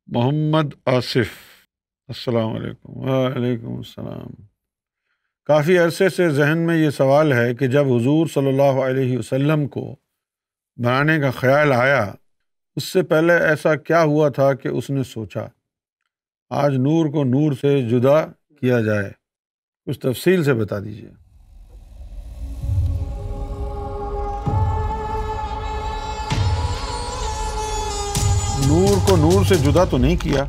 محمد آصف، السلام علیکم۔ وعلیکم السلام۔ کافی عرصے سے ذہن میں یہ سوال ہے کہ جب حضور صلی اللہ علیہ وسلم کو بنانے کا خیال آیا، اس سے پہلے ایسا کیا ہوا تھا کہ اس نے سوچا آج نور کو نور سے جدا کیا جائے؟ کچھ تفصیل سے بتا دیجیے۔ نور کو نور سے جدا تو نہیں کیا۔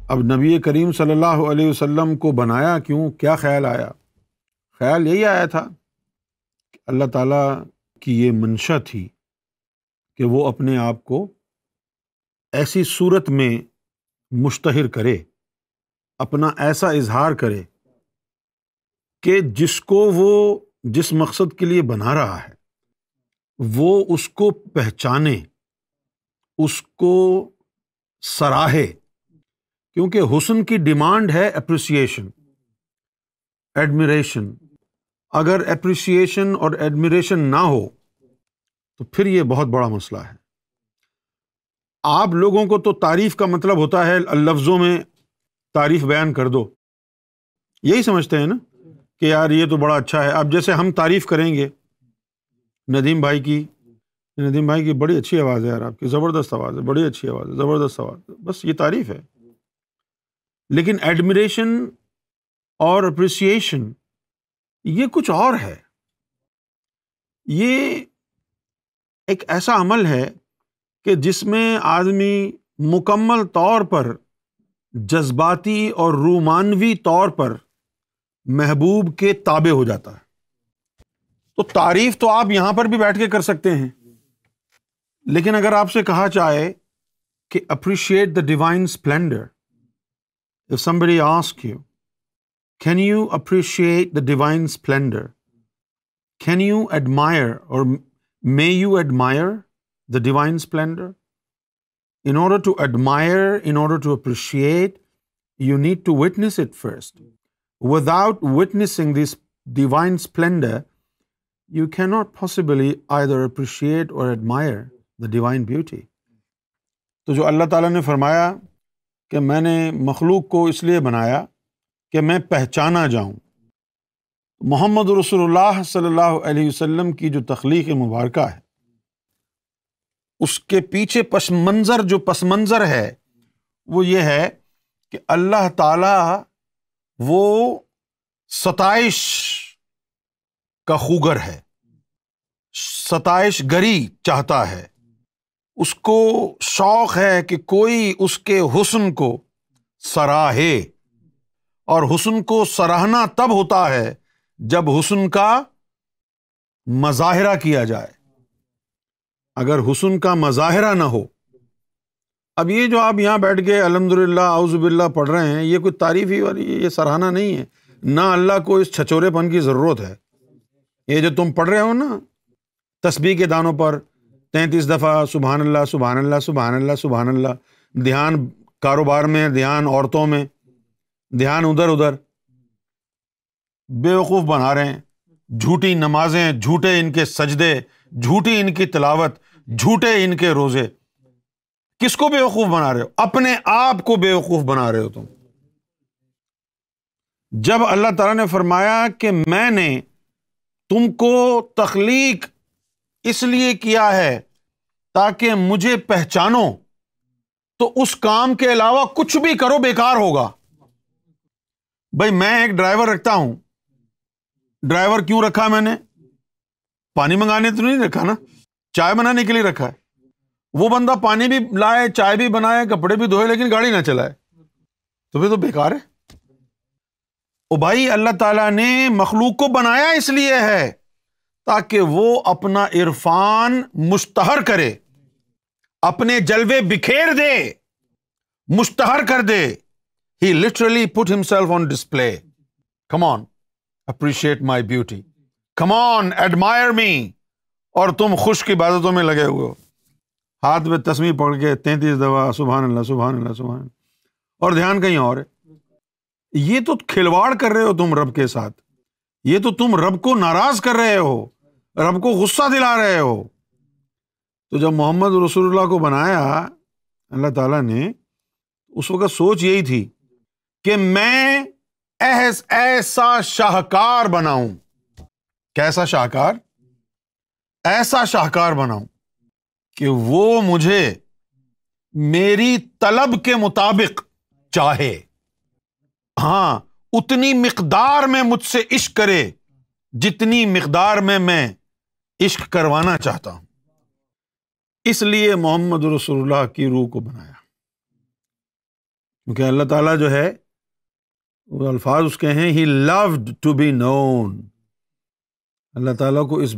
اب نبی کریم صلی اللہ علیہ وسلم کو بنایا کیوں؟ کیا خیال آیا؟ خیال یہی آیا تھا کہ اللہ تعالیٰ کی یہ منشا تھی کہ وہ اپنے آپ کو ایسی صورت میں مشتہر کرے، اپنا ایسا اظہار کرے کہ جس کو وہ جس مقصد کے لیے بنا رہا ہے وہ اس کو پہچانے، اس کو سراہے، کیونکہ حسن کی ڈیمانڈ ہے اپریسیشن، ایڈمیریشن۔ اگر اپریسیشن اور ایڈمیریشن نہ ہو تو پھر یہ بہت بڑا مسئلہ ہے۔ آپ لوگوں کو تو تعریف کا مطلب ہوتا ہے لفظوں میں تعریف بیان کر دو، یہی سمجھتے ہیں نا کہ یار یہ تو بڑا اچھا ہے۔ اب جیسے ہم تعریف کریں گے ندیم بھائی کی بڑی اچھی آواز ہے یار، آپ کی زبردست آواز ہے، بڑی اچھی آواز ہے، زبردست آواز ہے، بس یہ تعریف ہے۔ لیکن ایڈمیریشن اور اپریسیشن یہ کچھ اور ہے۔ یہ ایک ایسا عمل ہے کہ جس میں آدمی مکمل طور پر جذباتی اور رومانوی طور پر محبوب کے تابع ہو جاتا ہے۔ تو تعریف تو آپ یہاں پر بھی بیٹھ کے کر سکتے ہیں، لیکن اگر آپ سے کہا جائے کہ appreciate the divine splendor, if somebody asks you, can you appreciate the divine splendor? Can you admire or may you admire the divine splendor? In order to admire, in order to appreciate, you need to witness it first. Without witnessing this divine splendor, you cannot possibly either appreciate or admire the divine beauty. تو جو اللہ تعالیٰ نے فرمایا کہ میں نے مخلوق کو اس لیے بنایا کہ میں پہچانا جاؤں، محمد رسول اللہ صلی اللہ علیہ وسلم کی جو تخلیق مبارکہ ہے اس کے پیچھے پس منظر ہے وہ یہ ہے کہ اللہ تعالیٰ وہ ستائش کا خوگر ہے، ستائش گری چاہتا ہے، اس کو شوق ہے کہ کوئی اس کے حسن کو سراہے، اور حسن کو سراہنا تب ہوتا ہے جب حسن کا مظاہرہ کیا جائے۔ اگر حسن کا مظاہرہ نہ ہو، اب یہ جو آپ یہاں بیٹھ کے الحمدللہ اعوذ باللہ پڑھ رہے ہیں، یہ کوئی تعریف ہی والی، یہ سراہنا نہیں ہے، نہ اللہ کو اس چھچورے پن کی ضرورت ہے۔ یہ جو تم پڑھ رہے ہو نا تسبیح کے دانوں پر 33 دفعہ سبحان اللہ سبحان اللہ سبحان اللہ سبحان اللہ، دھیان کاروبار میں، دھیان عورتوں میں، دھیان ادھر بیوقوف بنا رہے ہیں، جھوٹی نمازیں، جھوٹے ان کے سجدے، جھوٹی ان کی تلاوت، جھوٹے ان کے روزے۔ کس کو بیوقوف بنا رہے ہو؟ اپنے آپ کو بیوقوف بنا رہے ہو تم۔ جب اللہ تعالیٰ نے فرمایا کہ میں نے تم کو تخلیق اس لیے کیا ہے تاکہ مجھے پہچانو، تو اس کام کے علاوہ کچھ بھی کرو بیکار ہوگا۔ بھائی میں ایک ڈرائیور رکھتا ہوں، ڈرائیور کیوں رکھا میں نے؟ پانی منگانے تو نہیں رکھا نا، چائے بنانے کے لیے رکھا ہے۔ وہ بندہ پانی بھی لائے، چائے بھی بنائے، کپڑے بھی دھوئے، لیکن گاڑی نہ چلائے تو پھر تو بیکار ہے۔ او بھائی اللہ تعالیٰ نے مخلوق کو بنایا اس لیے ہے تاکہ وہ اپنا عرفان مشتہر کرے، اپنے جلوے بکھیر دے، مشتہر کر دے۔ He literally put himself on display. Come on, appreciate my beauty. Come on, admire me. اور تم خشک عبادتوں میں لگے ہوئے ہو، ہاتھ میں تسبیح پکڑ کے 33 دفعہ سبحان اللہ سبحان اللہ سبحان اللہ، اور دھیان کہیں اور ہے۔ یہ تو کھلواڑ کر رہے ہو تم رب کے ساتھ، یہ تو تم رب کو ناراض کر رہے ہو، رب کو غصہ دلا رہے ہو۔ تو جب محمد رسول اللہ کو بنایا اللہ تعالیٰ نے اس وقت سوچ یہی تھی کہ میں ایسا شاہکار بناؤں. کیسا شاہکار؟ ایسا شاہکار بناؤں کہ وہ مجھے میری طلب کے مطابق چاہے. ہاں، اتنی مقدار میں مجھ سے عشق کرے جتنی مقدار میں عشق کروانا چاہتا ہوں. اس لیے محمد رسول اللہ کی روح کو بنایا. کیونکہ اللہ تعالیٰ جو ہے وہ الفاظ اس کے ہیں, he loved to be known. اللہ تعالیٰ کو اس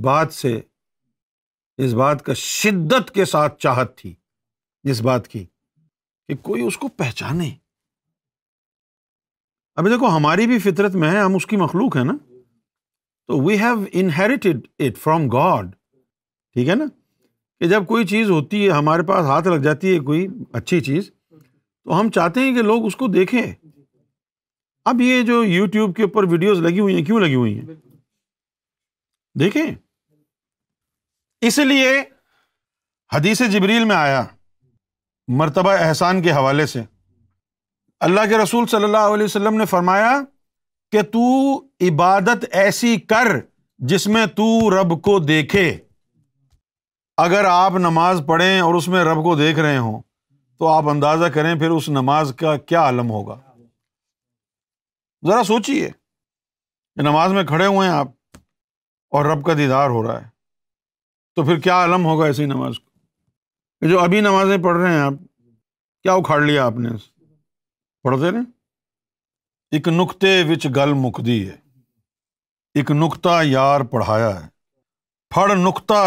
بات کا شدت کے ساتھ چاہت تھی, اس بات کی کہ کوئی اس کو پہچانے. ابھی دیکھو ہماری بھی فطرت میں ہے, ہم اس کی مخلوق ہیں نا, تو we have inherited it from God. ٹھیک ہے نا, کہ جب کوئی چیز ہوتی ہے ہمارے پاس ہاتھ لگ جاتی ہے کوئی اچھی چیز, تو ہم چاہتے ہیں کہ لوگ اس کو دیکھیں. اب یہ جو یوٹیوب کے اوپر ویڈیوز لگی ہوئی ہیں, کیوں لگی ہوئی ہیں؟ دیکھیں. اس لیے حدیث جبریل میں آیا مرتبہ احسان کے حوالے سے, اللہ کے رسول صلی اللہ علیہ وسلم نے فرمایا کہ تو عبادت ایسی کر جس میں تو رب کو دیکھے. اگر آپ نماز پڑھیں اور اس میں رب کو دیکھ رہے ہوں تو آپ اندازہ کریں پھر اس نماز کا کیا عالم ہوگا. ذرا سوچئے کہ نماز میں کھڑے ہوئے ہیں آپ اور رب کا دیدار ہو رہا ہے, تو پھر کیا عالم ہوگا ایسی نماز کو. جو ابھی نمازیں پڑھ رہے ہیں آپ, کیا اکھاڑ لیا آپ نے؟ پڑھتے رہیں. ایک نقطے وچ گل مکدی ہے, ایک نقطہ یار پڑھایا ہے, پھڑ نقطہ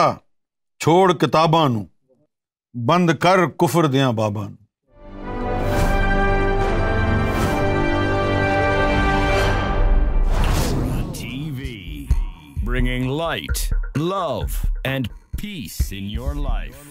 چھوڑ کتاباں نو, بند کر کفر دیاں باباں نو. Bringing light, love, and peace in your life.